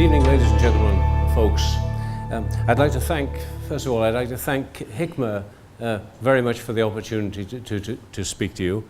evening, ladies and gentlemen, folks. I'd like to thank, first of all, HIKMA very much for the opportunity to speak to you.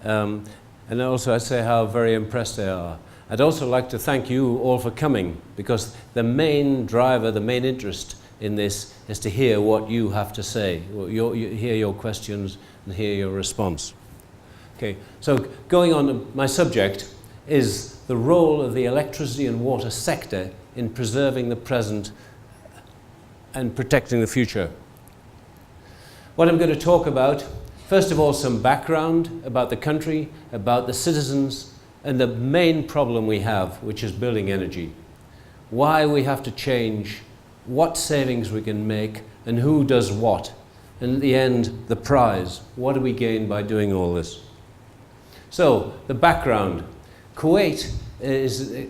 And also I'd say how very impressed they are. I'd also like to thank you all for coming, because the main driver, the main interest in this is to hear what you have to say, hear your questions and hear your response. Okay, so going on to my subject is the role of the electricity and water sector in preserving the present and protecting the future. What I'm going to talk about, first of all, some background about the country, about the citizens, and the main problem we have, which is building energy. Why we have to change, what savings we can make, and who does what. And at the end, the prize. What do we gain by doing all this? So, the background. Kuwait is,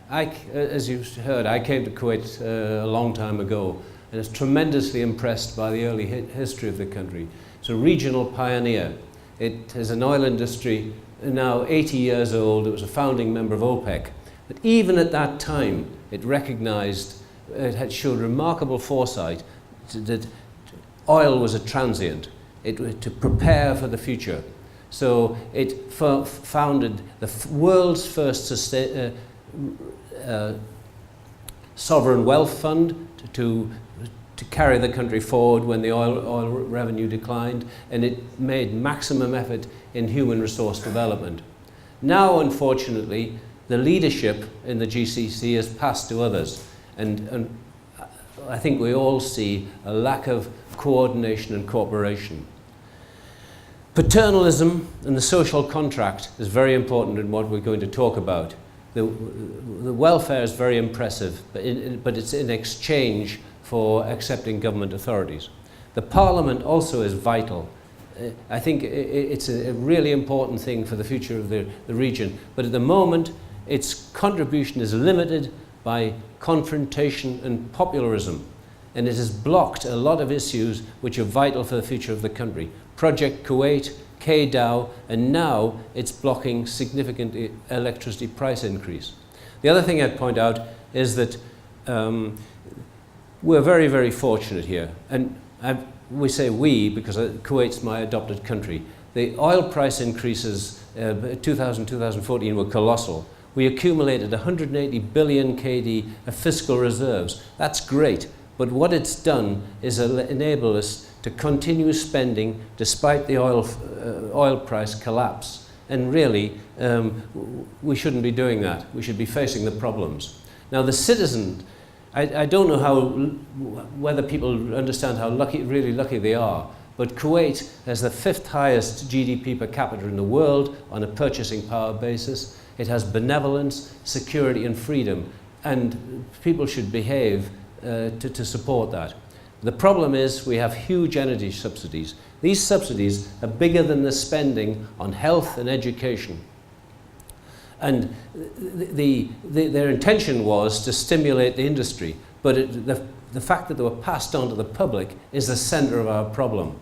as you heard, I came to Kuwait a long time ago, and was tremendously impressed by the early history of the country. It's a regional pioneer. It has an oil industry now 80 years old. It was a founding member of OPEC. But even at that time, it recognized, it had showed remarkable foresight that oil was a transient, to prepare for the future. So it founded the world's first sovereign wealth fund to carry the country forward when the oil revenue declined, and it made maximum effort in human resource development. Now, unfortunately, the leadership in the GCC has passed to others, and I think we all see a lack of coordination and cooperation. Paternalism and the social contract is very important in what we're going to talk about. The welfare is very impressive, but it's in exchange for accepting government authorities. The Parliament also is vital. I think it's a really important thing for the future of the region, but at the moment its contribution is limited by confrontation and popularism, and it has blocked a lot of issues which are vital for the future of the country. Project Kuwait, KDAO, and now it's blocking significant electricity price increase. The other thing I'd point out is that we're very, very fortunate here. And we say we because Kuwait's my adopted country. The oil price increases 2014 were colossal. We accumulated 180 billion KD of fiscal reserves. That's great. But what it's done is enable us to continue spending despite the oil price collapse. And really, we shouldn't be doing that. We should be facing the problems. Now, the citizen, I don't know whether people understand how really lucky they are, but Kuwait has the 5th highest GDP per capita in the world on a purchasing power basis. It has benevolence, security, and freedom, and people should behave to support that. The problem is we have huge energy subsidies. These subsidies are bigger than the spending on health and education. And their intention was to stimulate the industry, but the fact that they were passed on to the public is the center of our problem.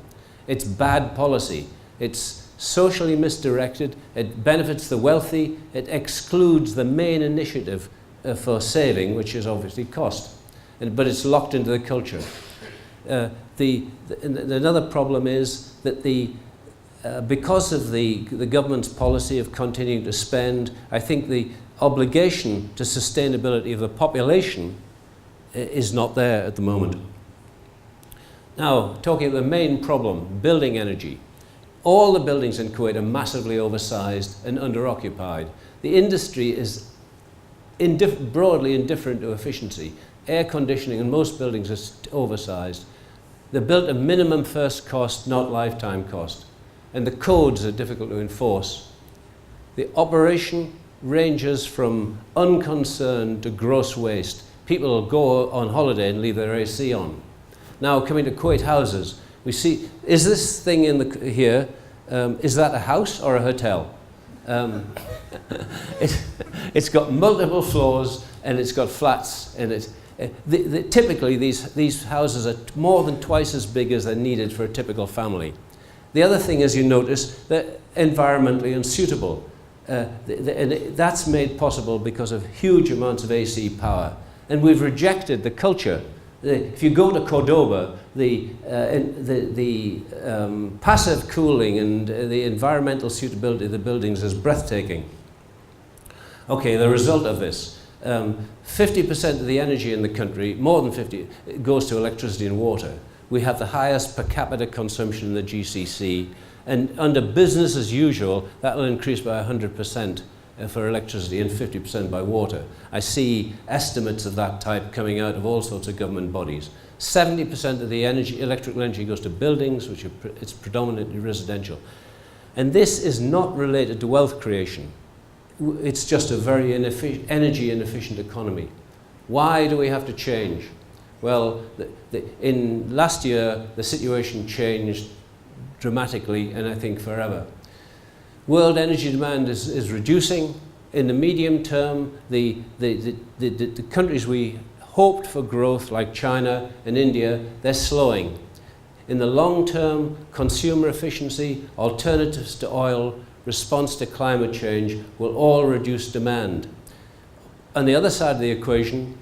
It's bad policy. It's socially misdirected. It benefits the wealthy. It excludes the main initiative for saving, which is obviously cost. But it's locked into the culture. Another problem is that because of the government's policy of continuing to spend, I think the obligation to sustainability of the population is not there at the moment. Now, talking about the main problem, building energy. All the buildings in Kuwait are massively oversized and underoccupied. The industry is broadly indifferent to efficiency. Air conditioning in most buildings is oversized. They're built at minimum first cost, not lifetime cost. And the codes are difficult to enforce. The operation ranges from unconcerned to gross waste. People will go on holiday and leave their AC on. Now, coming to Kuwait houses, we see, is this thing here, is that a house or a hotel? It's got multiple floors and it's got flats in it. Typically, these houses are more than twice as big as they're needed for a typical family. The other thing, as you notice, they're environmentally unsuitable. And that's made possible because of huge amounts of AC power. And we've rejected the culture. If you go to Cordoba, the passive cooling and the environmental suitability of the buildings is breathtaking. Okay, the result of this, 50% of the energy in the country, more than 50, goes to electricity and water. We have the highest per capita consumption in the GCC, and under business as usual, that will increase by 100% for electricity and 50% by water. I see estimates of that type coming out of all sorts of government bodies. 70% of the electrical energy goes to buildings, which it's predominantly residential. And this is not related to wealth creation. It's just a very energy inefficient economy. Why do we have to change? Well, in last year, the situation changed dramatically, and I think forever. World energy demand is reducing. In the medium term, the countries we hoped for growth, like China and India, they're slowing. In the long term, consumer efficiency, alternatives to oil, response to climate change will all reduce demand. On the other side of the equation,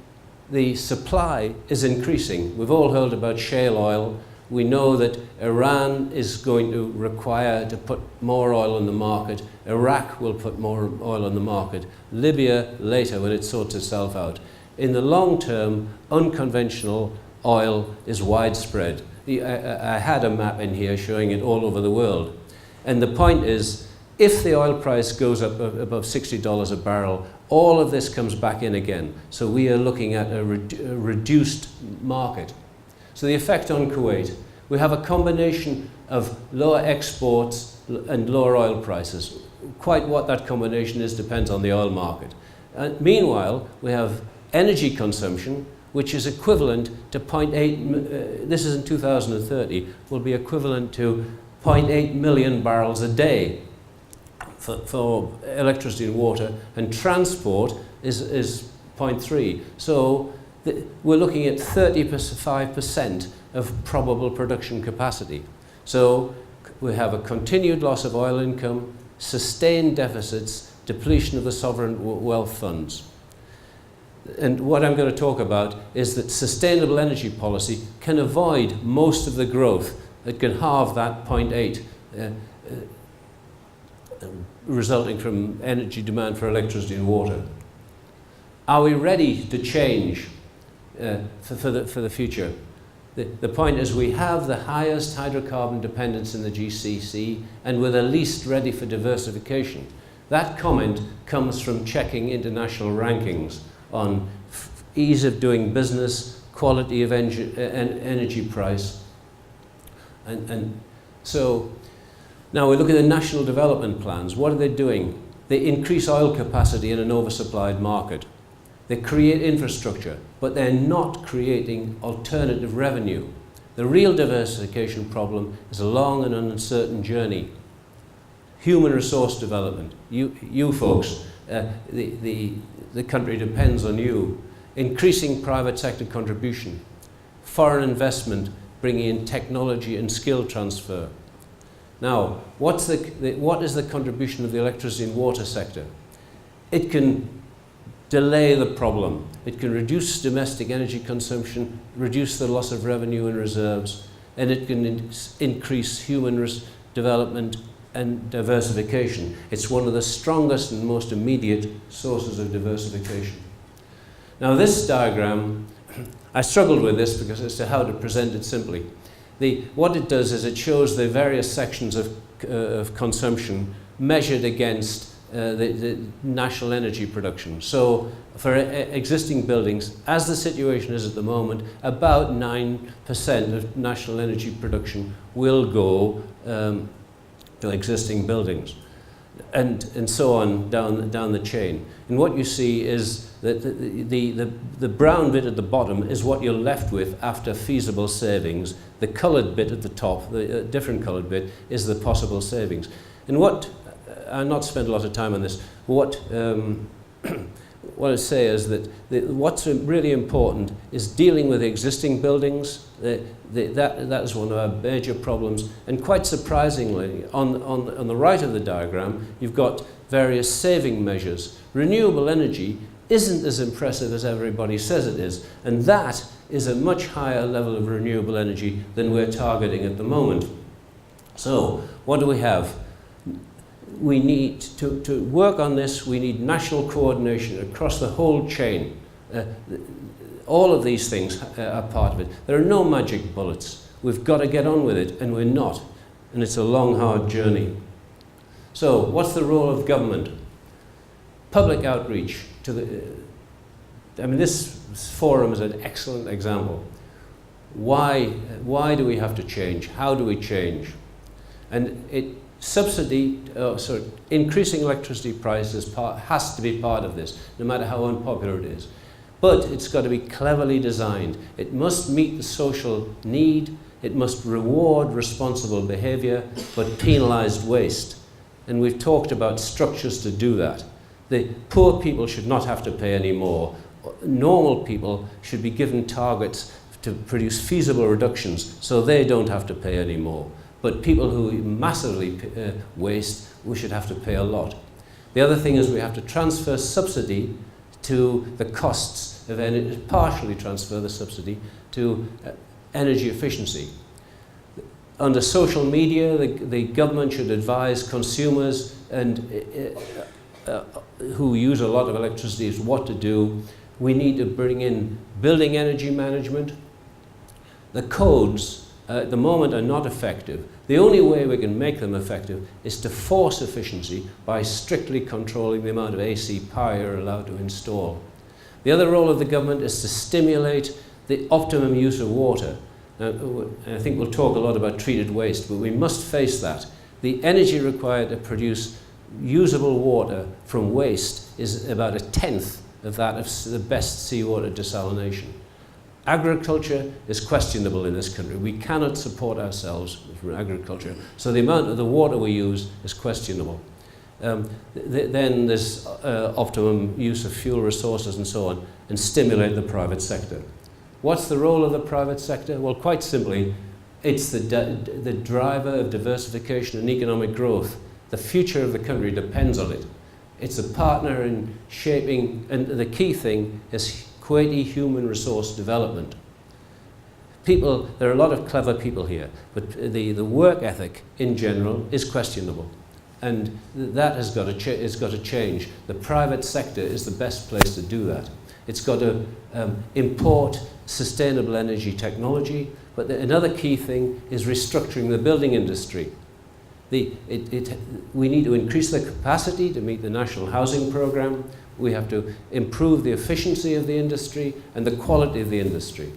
the supply is increasing. We've all heard about shale oil. We know that Iran is going to require to put more oil on the market. Iraq will put more oil on the market. Libya later, when it sorts itself out. In the long term, unconventional oil is widespread. I had a map in here showing it all over the world. And the point is, if the oil price goes up above $60 a barrel, all of this comes back in again. So we are looking at a reduced market. So the effect on Kuwait, we have a combination of lower exports and lower oil prices. Quite what that combination is depends on the oil market. Meanwhile, we have energy consumption, which is equivalent to 0.8, this is in 2030, will be equivalent to 0.8 million barrels a day for electricity and water, and transport is 0.3. So we're looking at 35% of probable production capacity. So we have a continued loss of oil income, sustained deficits, depletion of the sovereign wealth funds. And what I'm going to talk about is that sustainable energy policy can avoid most of the growth. It can halve that 0.8 resulting from energy demand for electricity and water. Are we ready to change for the future? The point is we have the highest hydrocarbon dependence in the GCC, and we're the least ready for diversification. That comment comes from checking international rankings on ease of doing business, quality of energy price. And so now we look at the national development plans. What are they doing? They increase oil capacity in an oversupplied market. They create infrastructure, but they're not creating alternative revenue. The real diversification problem is a long and uncertain journey. Human resource development. You folks, the country depends on you. Increasing private sector contribution. Foreign investment, bringing in technology and skill transfer. Now, what is the contribution of the electricity and water sector? It can delay the problem. It can reduce domestic energy consumption, reduce the loss of revenue and reserves, and it can increase human development and diversification. It's one of the strongest and most immediate sources of diversification. Now this diagram, I struggled with this because as to how to present it simply. What it does is it shows the various sections of consumption measured against the national energy production. So for existing buildings, as the situation is at the moment, about 9% of national energy production will go to existing buildings, and so on down the chain. And what you see is that the brown bit at the bottom is what you're left with after feasible savings. The coloured bit at the top, the different coloured bit, is the possible savings. And what, I'll not spend a lot of time on this, what I say is that what's really important is dealing with existing buildings. That is one of our major problems. And quite surprisingly, on the right of the diagram, you've got various saving measures. Renewable energy isn't as impressive as everybody says it is. And that is a much higher level of renewable energy than we're targeting at the moment. So, what do we have? We need to work on this. We need national coordination across the whole chain. All of these things are part of it. There are no magic bullets. We've got to get on with it, and we're not. And it's a long, hard journey. So, what's the role of government? Public outreach to the... I mean, this forum is an excellent example. Why do we have to change? How do we change? And increasing electricity prices has to be part of this, no matter how unpopular it is. But it's got to be cleverly designed. It must meet the social need. It must reward responsible behavior, but penalize waste. And we've talked about structures to do that. The poor people should not have to pay any more. Normal people should be given targets to produce feasible reductions so they don't have to pay any more. But people who massively waste, we should have to pay a lot. The other thing is we have to transfer subsidy to the costs of energy, partially transfer the subsidy to energy efficiency. Under social media, the government should advise consumers and who use a lot of electricity is what to do. We need to bring in building energy management. The codes at the moment are not effective. The only way we can make them effective is to force efficiency by strictly controlling the amount of AC power you're allowed to install. The other role of the government is to stimulate the optimum use of water. Now, I think we'll talk a lot about treated waste, but we must face that. The energy required to produce usable water from waste is about 1/10 of that of the best seawater desalination. Agriculture is questionable in this country. We cannot support ourselves from agriculture, so the amount of the water we use is questionable. Then there's optimum use of fuel resources and so on, and stimulate the private sector. What's the role of the private sector? Well, quite simply, it's the driver of diversification and economic growth. The future of the country depends on it. It's a partner in shaping, and the key thing is quality human resource development. There are a lot of clever people here, but the work ethic in general is questionable. And that has got to change. The private sector is the best place to do that. It's got to import sustainable energy technology, but another key thing is restructuring the building industry. We need to increase the capacity to meet the national housing program. We have to improve the efficiency of the industry and the quality of the industry.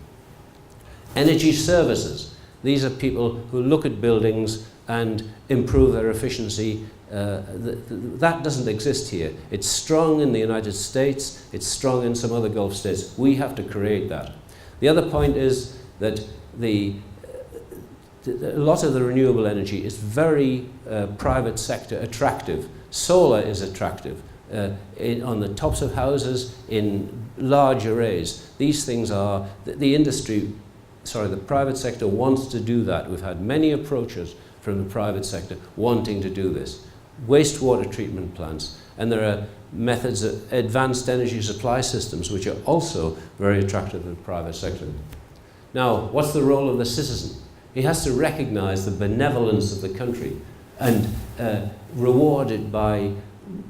Energy services. These are people who look at buildings and improve their efficiency. That doesn't exist here. It's strong in the United States. It's strong in some other Gulf states. We have to create that. The other point is that a lot of the renewable energy is very private sector attractive. Solar is attractive on the tops of houses in large arrays. These things are, the private sector wants to do that. We've had many approaches from the private sector wanting to do this. Wastewater treatment plants, and there are methods of advanced energy supply systems which are also very attractive to the private sector. Now, what's the role of the citizen? He has to recognize the benevolence of the country and reward it by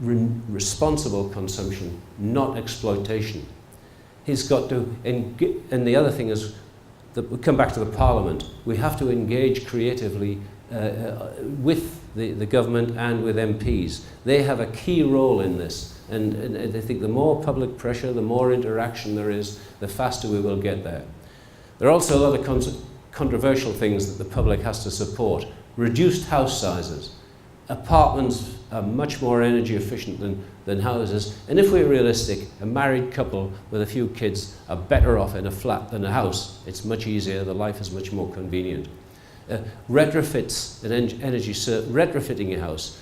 responsible consumption, not exploitation. He's got to, and the other thing is, we come back to the Parliament. We have to engage creatively with the government and with MPs. They have a key role in this, and I think the more public pressure, the more interaction there is, the faster we will get there. There are also a lot of controversial things that the public has to support. Reduced house sizes. Apartments are much more energy efficient than houses, and if we're realistic, a married couple with a few kids are better off in a flat than a house. It's much easier, the life is much more convenient. Retrofits and retrofitting your house,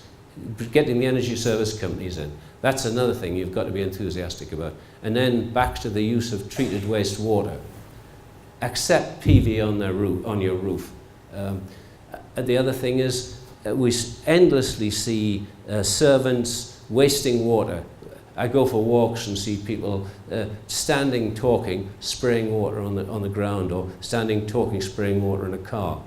getting the energy service companies in, that's another thing you've got to be enthusiastic about. And then back to the use of treated wastewater. Accept PV on your roof. The other thing is we endlessly see servants wasting water. I go for walks and see people standing, talking, spraying water on the ground, or standing, talking, spraying water in a car.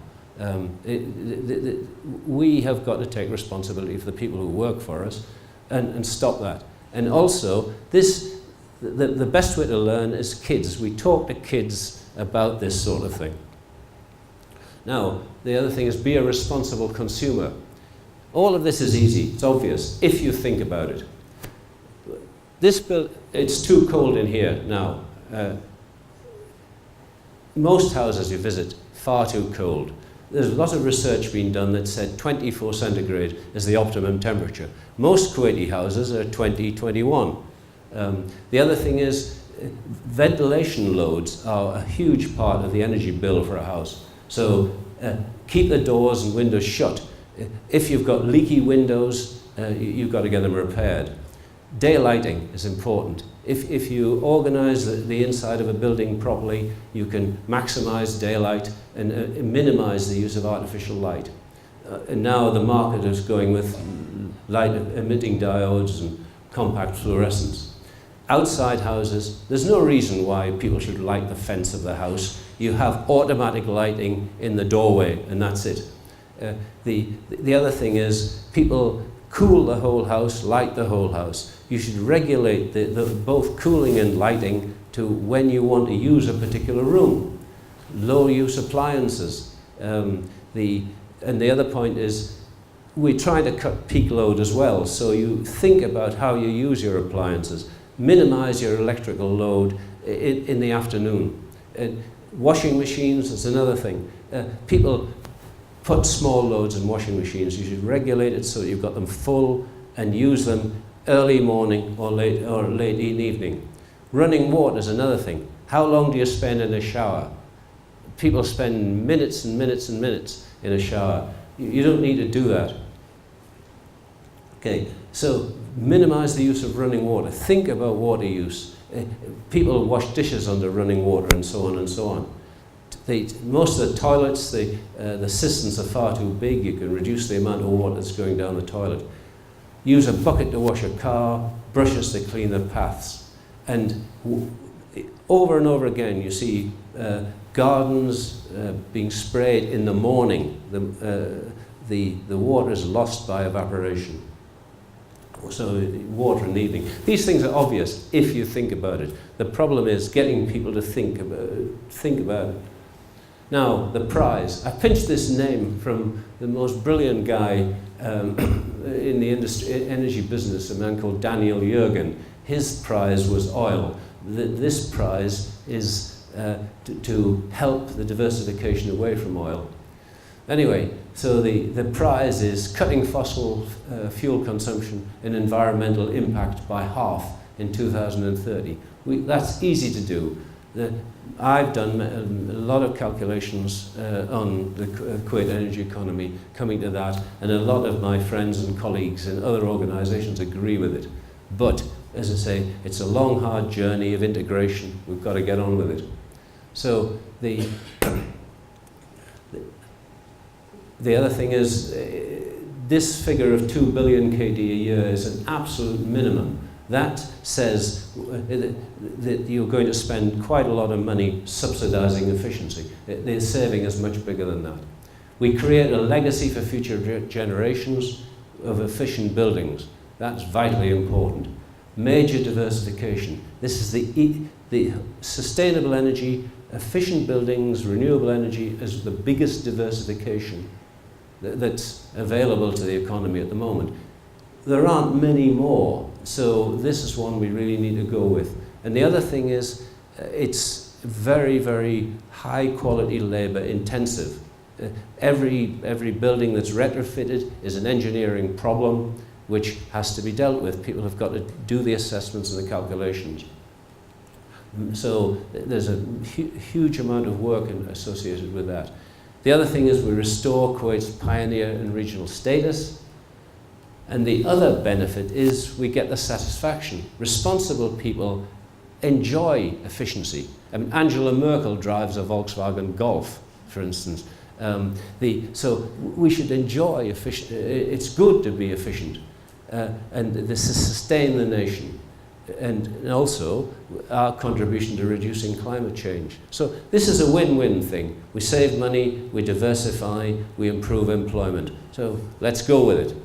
We have got to take responsibility for the people who work for us and stop that. And also, the best way to learn is kids. We talk to kids about this sort of thing. Now, the other thing is be a responsible consumer. All of this is easy, it's obvious, if you think about it. It's too cold in here now. Most houses you visit, far too cold. There's a lot of research being done that said 24 centigrade is the optimum temperature. Most Kuwaiti houses are 20, 21. The other thing is ventilation loads are a huge part of the energy bill for a house. So keep the doors and windows shut. If you've got leaky windows, you've got to get them repaired. Daylighting is important. If you organize the inside of a building properly, you can maximize daylight and minimize the use of artificial light. And now the market is going with light emitting diodes and compact fluorescents. Outside houses, there's no reason why people should light the fence of the house. You have automatic lighting in the doorway, and that's it. The other thing is people cool the whole house, light the whole house. You should regulate both cooling and lighting to when you want to use a particular room. Low use appliances. And the other point is we try to cut peak load as well. So you think about how you use your appliances. Minimize your electrical load in the afternoon. Washing machines is another thing. People put small loads in washing machines. You should regulate it so that you've got them full and use them early morning or late in evening. Running water is another thing. How long do you spend in a shower? People spend minutes and minutes and minutes in a shower. You don't need to do that. Okay, so minimize the use of running water. Think about water use. People wash dishes under running water and so on and so on. Most of the toilets, the cisterns are far too big. You can reduce the amount of water that's going down the toilet. Use a bucket to wash a car, brushes to clean the paths. And over and over again, you see gardens being sprayed in the morning. The water is lost by evaporation. So water in the evening. These things are obvious if you think about it. The problem is getting people to think about it. Now, the prize. I pinched this name from the most brilliant guy in the energy business, a man called Daniel Yergin. His prize was oil. This prize is to help the diversification away from oil. Anyway, so the prize is cutting fossil fuel consumption and environmental impact by half in 2030. That's easy to do. I've done a lot of calculations on the Kuwait energy economy coming to that, and a lot of my friends and colleagues in other organizations agree with it. But, as I say, it's a long, hard journey of integration. We've got to get on with it. So the other thing is, this figure of 2 billion KD a year is an absolute minimum. That says that you're going to spend quite a lot of money subsidizing efficiency. The saving is much bigger than that. We create a legacy for future generations of efficient buildings. That's vitally important. Major diversification. This is the sustainable energy, efficient buildings, renewable energy is the biggest diversification that's available to the economy at the moment. There aren't many more, so this is one we really need to go with. And the other thing is, it's very, very high quality labor intensive. Every building that's retrofitted is an engineering problem which has to be dealt with. People have got to do the assessments and the calculations. So there's a huge amount of work associated with that. The other thing is we restore Kuwait's pioneer and regional status. And the other benefit is we get the satisfaction. Responsible people enjoy efficiency. I mean, Angela Merkel drives a Volkswagen Golf, for instance. So we should enjoy efficient. It's good to be efficient. And this is sustain the nation. and also our contribution to reducing climate change. So this is a win-win thing. We save money, we diversify, we improve employment. So let's go with it.